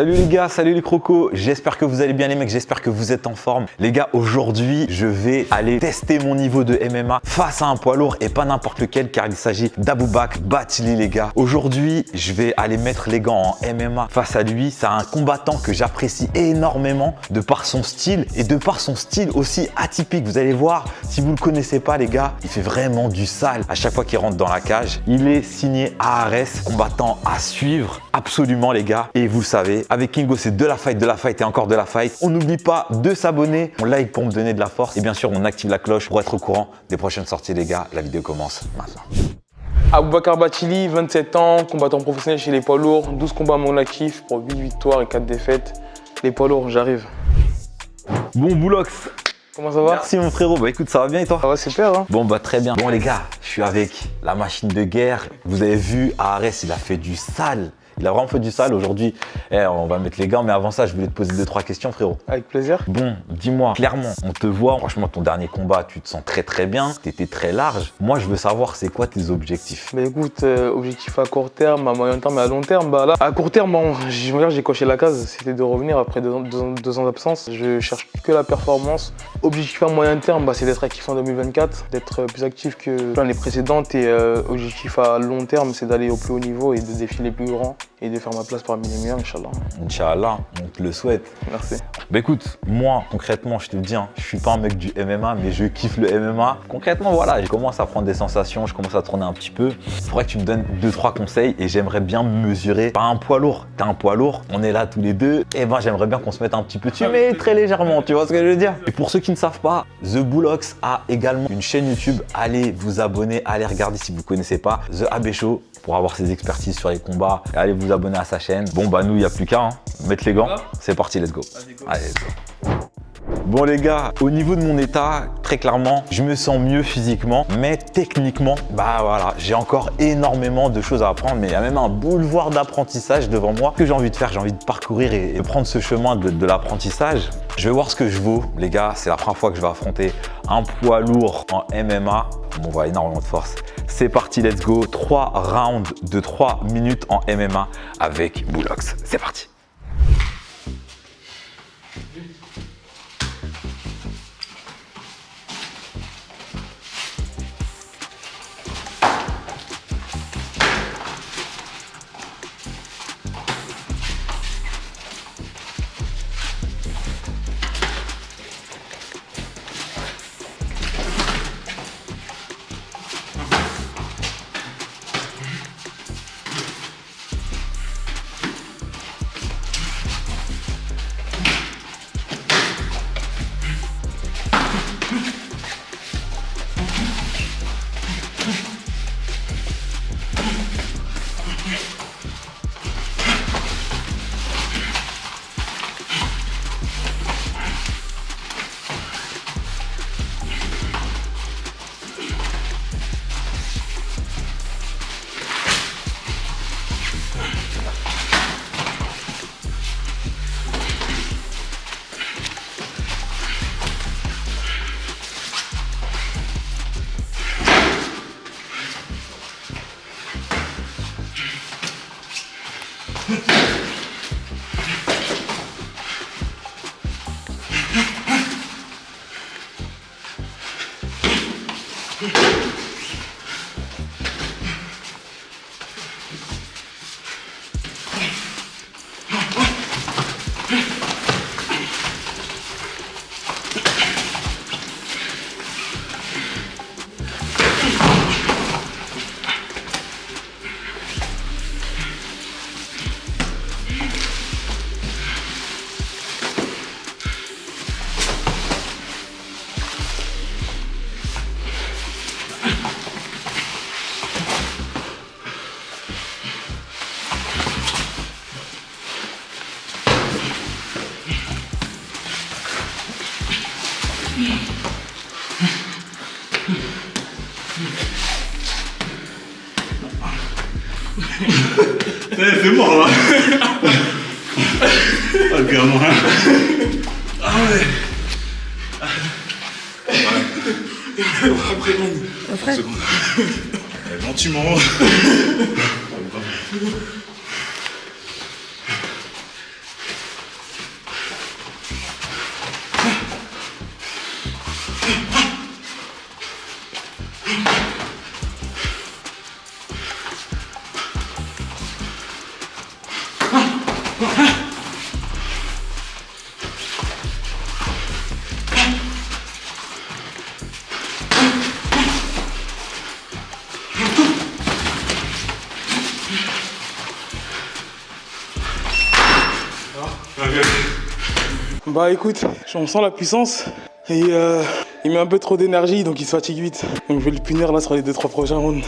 Salut les gars, salut les crocos, j'espère que vous allez bien les mecs, j'espère que vous êtes en forme. Les gars, aujourd'hui, je vais aller tester mon niveau de MMA face à un poids lourd et pas n'importe lequel car il s'agit d'Aboubac Bathily les gars. Aujourd'hui, je vais aller mettre les gants en MMA face à lui. C'est un combattant que j'apprécie énormément de par son style et de par son style aussi atypique. Vous allez voir, si vous ne le connaissez pas les gars, il fait vraiment du sale à chaque fois qu'il rentre dans la cage. Il est signé ARS, combattant à suivre absolument les gars. Et vous le savez, avec Kingo, c'est de la fight et encore de la fight. On n'oublie pas de s'abonner, on like pour me donner de la force et bien sûr, on active la cloche pour être au courant des prochaines sorties les gars. La vidéo commence maintenant. Aboubac Bathily, 27 ans, combattant professionnel chez les poids lourds, 12 combats à mon actif pour 8 victoires et 4 défaites. Les poids lourds, j'arrive. Bon Boulox, comment ça va? merci mon frérot, bah écoute ça va bien et toi? Ça va super hein. Bon bah très bien. Bon les gars, je suis avec la machine de guerre. Vous avez vu, ARS il a fait du sale. Il a vraiment fait du sale aujourd'hui. On va mettre les gants, mais avant ça, je voulais te poser 2-3 questions, frérot. Avec plaisir. Bon, dis-moi, clairement, on te voit. Franchement, ton dernier combat, tu te sens très bien. Tu étais très large. Moi, je veux savoir, c'est quoi tes objectifs? Bah écoute, objectif à court terme, à moyen terme et à long terme. Bah là, à court terme, bon, j'ai coché la case. C'était de revenir après 2 ans d'absence. Je cherche que la performance. Objectif à moyen terme, bah, c'est d'être actif en 2024, d'être plus actif que l'année précédente. Et objectif à long terme, c'est d'aller au plus haut niveau et de défier les plus grands. Et de faire ma place parmi les meilleurs, Inch'Allah. Inch'Allah, on te le souhaite. Merci. Bah écoute, moi, concrètement, je te le dis, je suis pas un mec du MMA, mais je kiffe le MMA. Concrètement, voilà, je commence à prendre des sensations, je commence à tourner un petit peu. Il faudrait que tu me donnes 2-3 conseils et j'aimerais bien me mesurer. Pas un poids lourd, t'es un poids lourd, on est là tous les deux. Et ben, j'aimerais bien qu'on se mette un petit peu dessus, mais très légèrement, tu vois ce que je veux dire? Et pour ceux qui ne savent pas, The Boulox a également une chaîne YouTube. Allez vous abonner, allez regarder si vous ne connaissez pas The AB Show pour avoir ses expertises sur les combats. Et allez vous abonner à sa chaîne. Bon bah nous, il n'y a plus qu'à mettre les gants. C'est parti, let's go. Allez, let's go. Bon les gars, au niveau de mon état, très clairement, je me sens mieux physiquement, mais techniquement, bah voilà, j'ai encore énormément de choses à apprendre, mais il y a même un boulevard d'apprentissage devant moi que j'ai envie de faire, j'ai envie de parcourir et prendre ce chemin de l'apprentissage. Je vais voir ce que je vaux, les gars, c'est la première fois que je vais affronter un poids lourd en MMA. On voit énormément de force. C'est parti, let's go. 3 rounds de 3 minutes en MMA avec Boulox. C'est parti. C'est mort là. Oh le gamin. Ah ouais. Après, gentiment. Bah écoute, on sent la puissance et il met un peu trop d'énergie donc il se fatigue vite. Donc je vais le punir là sur les 2-3 prochains rounds.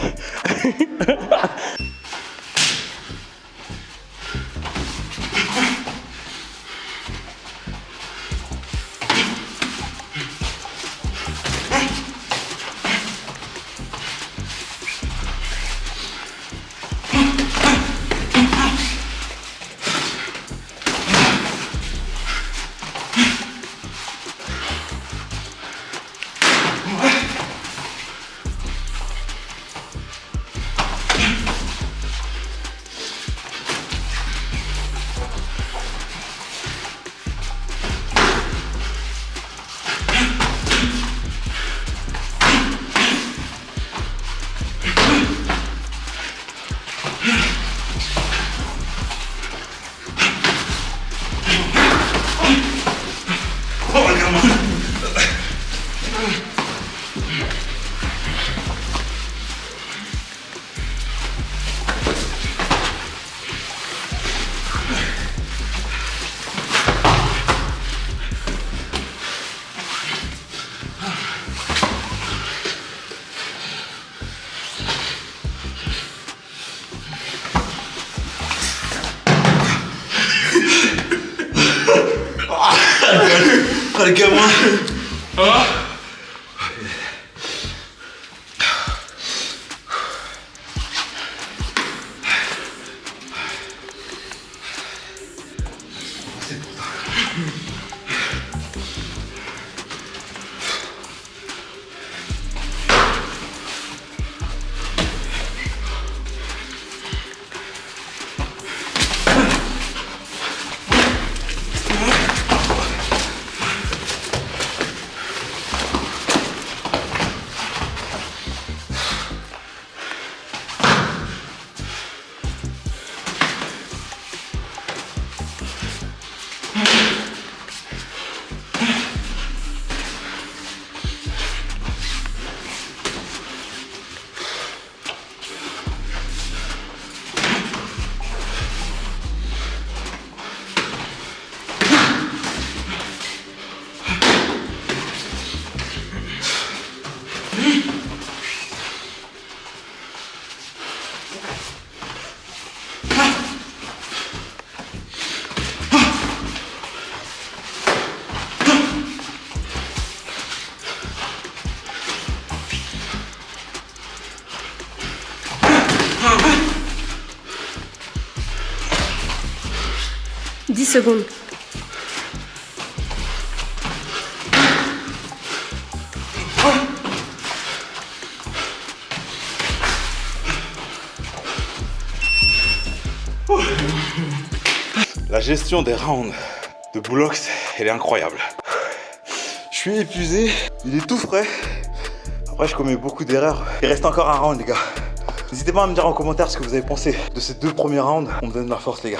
Ah, le gamin. Ah. Secondes. La gestion des rounds de Boulox, elle est incroyable. Je suis épuisé, il est tout frais. Après, je commets beaucoup d'erreurs. Il reste encore un round, les gars. N'hésitez pas à me dire en commentaire ce que vous avez pensé de ces 2 premiers rounds. On me donne de la force, les gars.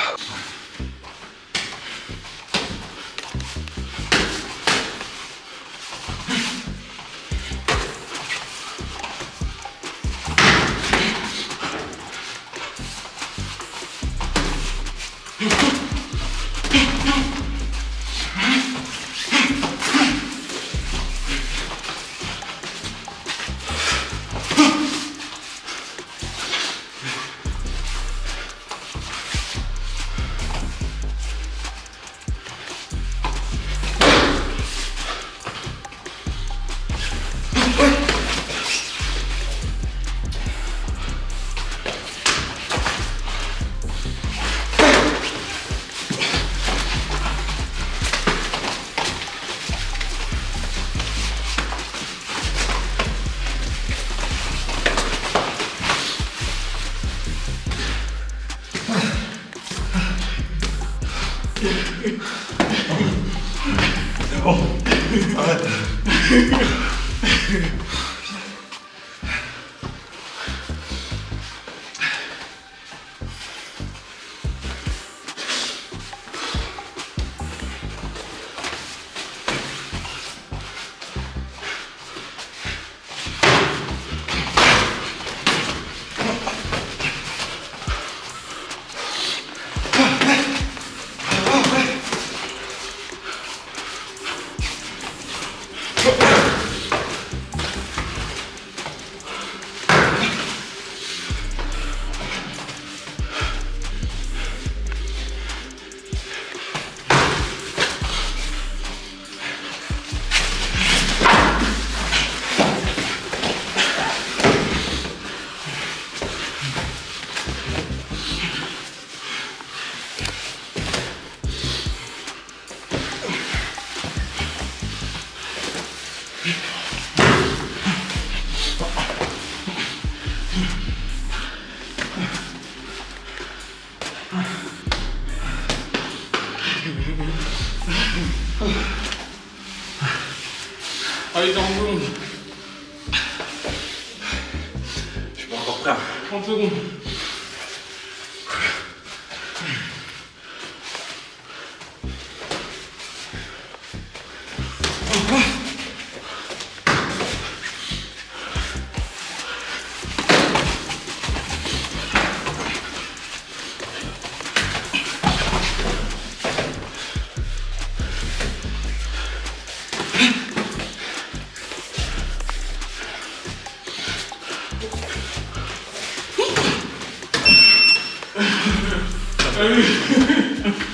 C'est bon. Arrête. Allez, 40 secondes. Je suis pas encore prêt. 30 secondes.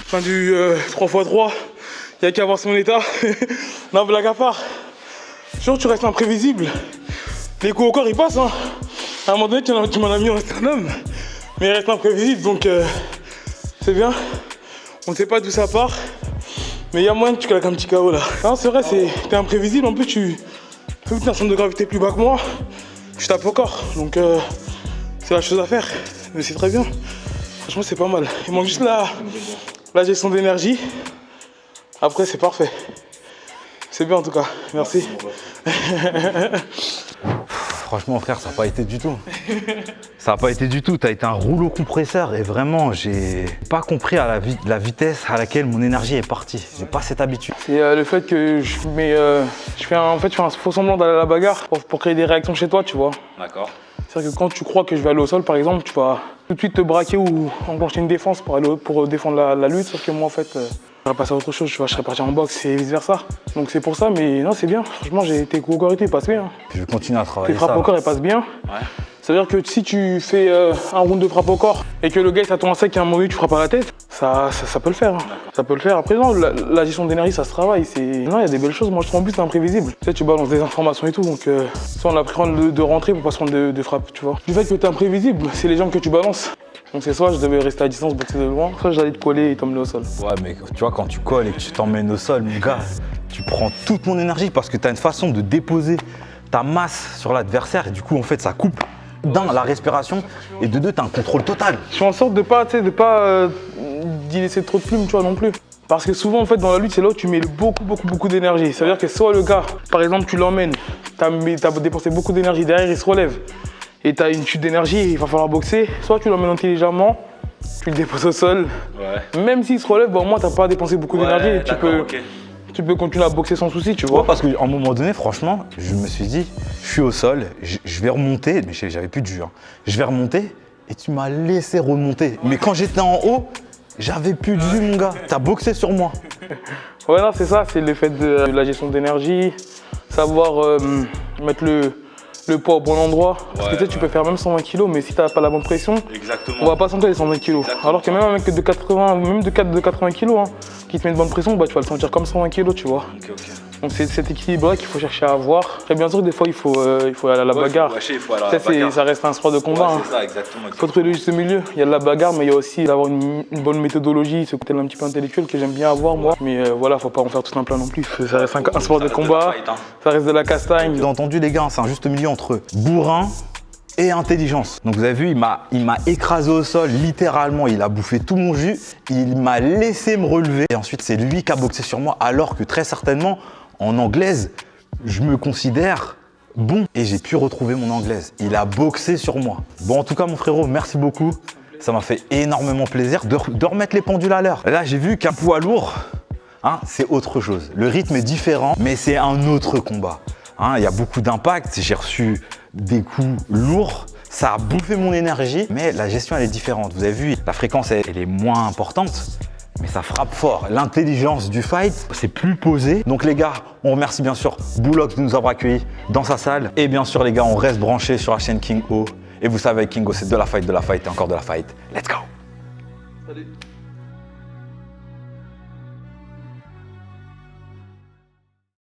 Fin du 3x3, il n'y a qu'à voir son état. Non, blague à part. Genre, tu restes imprévisible. Les coups au corps, ils passent. Hein. À un moment donné, tu m'en as mis en sternum. Mais il reste imprévisible, donc c'est bien. On ne sait pas d'où ça part. Mais il y a moyen que tu claques un petit KO là. Non, c'est vrai, t'es imprévisible. En plus, vu que tu as un centre de gravité plus bas que moi, je tape au corps. Donc, c'est la chose à faire. Mais c'est très bien. Franchement, c'est pas mal. Il manque juste la gestion d'énergie. Après, c'est parfait. C'est bien en tout cas. Merci. Franchement, frère, ça n'a pas été du tout. Ça n'a pas été du tout. Tu as été un rouleau compresseur et vraiment, j'ai pas compris à la vitesse à laquelle mon énergie est partie. J'ai pas cette habitude. C'est le fait que je fais un faux semblant d'aller à la bagarre pour créer des réactions chez toi, tu vois. D'accord. C'est-à-dire que quand tu crois que je vais aller au sol, par exemple, tu vas tout de suite te braquer ou enclencher une défense pour défendre la lutte. Sauf que moi, en fait, je serais passé à autre chose. Tu vois, je serais parti en boxe et vice-versa. Donc c'est pour ça, mais non, c'est bien. Franchement, tes coups au corps, ils passent bien. Je vais continuer à travailler Tes frappes au corps, elles passent bien. Ouais. C'est-à-dire que si tu fais un round de frappe au corps et que le gars s'attend à ça qu'à un moment donné tu frappes à la tête, ça peut le faire. Hein. Ça peut le faire. Après, non, la gestion d'énergie, ça se travaille. Non, il y a des belles choses. Moi, je trouve en plus c'est imprévisible. Tu sais, tu balances des informations et tout. Donc, soit on a pris de rentrer pour pas se prendre de frappe, tu vois. Du fait que t'es imprévisible, c'est les jambes que tu balances. Donc, c'est soit je devais rester à distance, boxer de loin, soit j'allais te coller et t'emmener au sol. Ouais, mais tu vois, quand tu colles et que tu t'emmènes au sol, mon gars, tu prends toute mon énergie parce que tu as une façon de déposer ta masse sur l'adversaire et du coup, en fait, ça coupe. D'un, la respiration, et de deux, t'as un contrôle total. Je fais en sorte de pas d'y laisser trop de plumes, tu vois, non plus. Parce que souvent, en fait, dans la lutte, c'est là où tu mets beaucoup d'énergie. Ça veut dire que soit le gars, par exemple, tu l'emmènes, t'as dépensé beaucoup d'énergie, derrière, il se relève, et t'as une chute d'énergie, il va falloir boxer. Soit tu l'emmènes intelligemment, tu le déposes au sol. Ouais. Même s'il se relève, bah, au moins, t'as pas dépensé beaucoup d'énergie. Tu peux continuer à boxer sans souci, tu vois. Ouais, parce qu'à un moment donné, franchement, je me suis dit, je suis au sol, je vais remonter, mais j'avais plus de jus. Hein. Je vais remonter et tu m'as laissé remonter. Mais quand j'étais en haut, j'avais plus de jus, mon gars. T'as boxé sur moi. Ouais, non, c'est ça, c'est le fait de la gestion d'énergie, savoir mettre le poids au bon endroit. Parce que tu sais, tu peux faire même 120 kg, mais si tu n'as pas la bonne pression, on va pas sentir les 120 kg. Alors que même un mec de 80, même de 80 kg, hein, qui te met une bonne pression, bah, tu vas le sentir comme 120 kg, tu vois. Okay. Donc c'est cet équilibre-là qu'il faut chercher à avoir. Et bien sûr que des fois, il faut aller à la bagarre. Ça reste un sport de combat. Ouais, c'est ça, exactement. Il faut trouver le juste milieu. Il y a de la bagarre, mais il y a aussi d'avoir une bonne méthodologie, ce côté un petit peu intellectuel que j'aime bien avoir, moi. Mais voilà, faut pas en faire tout un plat non plus. Ça reste un sport de combat, ça reste de la castagne. Vous avez entendu, les gars, c'est un juste milieu entre bourrin et intelligence. Donc vous avez vu, il m'a écrasé au sol, littéralement, il a bouffé tout mon jus, il m'a laissé me relever et ensuite c'est lui qui a boxé sur moi alors que très certainement, en anglaise, je me considère bon et j'ai pu retrouver mon anglaise. Il a boxé sur moi. Bon, en tout cas, mon frérot, merci beaucoup. Ça m'a fait énormément plaisir de remettre les pendules à l'heure. Là, j'ai vu qu'un poids lourd, hein, c'est autre chose. Le rythme est différent, mais c'est un autre combat. Hein, il y a beaucoup d'impact. J'ai reçu des coups lourds. Ça a bouffé mon énergie, mais la gestion, elle est différente. Vous avez vu, la fréquence, elle est moins importante. Mais ça frappe fort. L'intelligence du fight, c'est plus posé. Donc les gars, on remercie bien sûr Boulox de nous avoir accueillis dans sa salle. Et bien sûr les gars, on reste branchés sur la chaîne King O. Et vous savez, King O, c'est de la fight et encore de la fight. Let's go!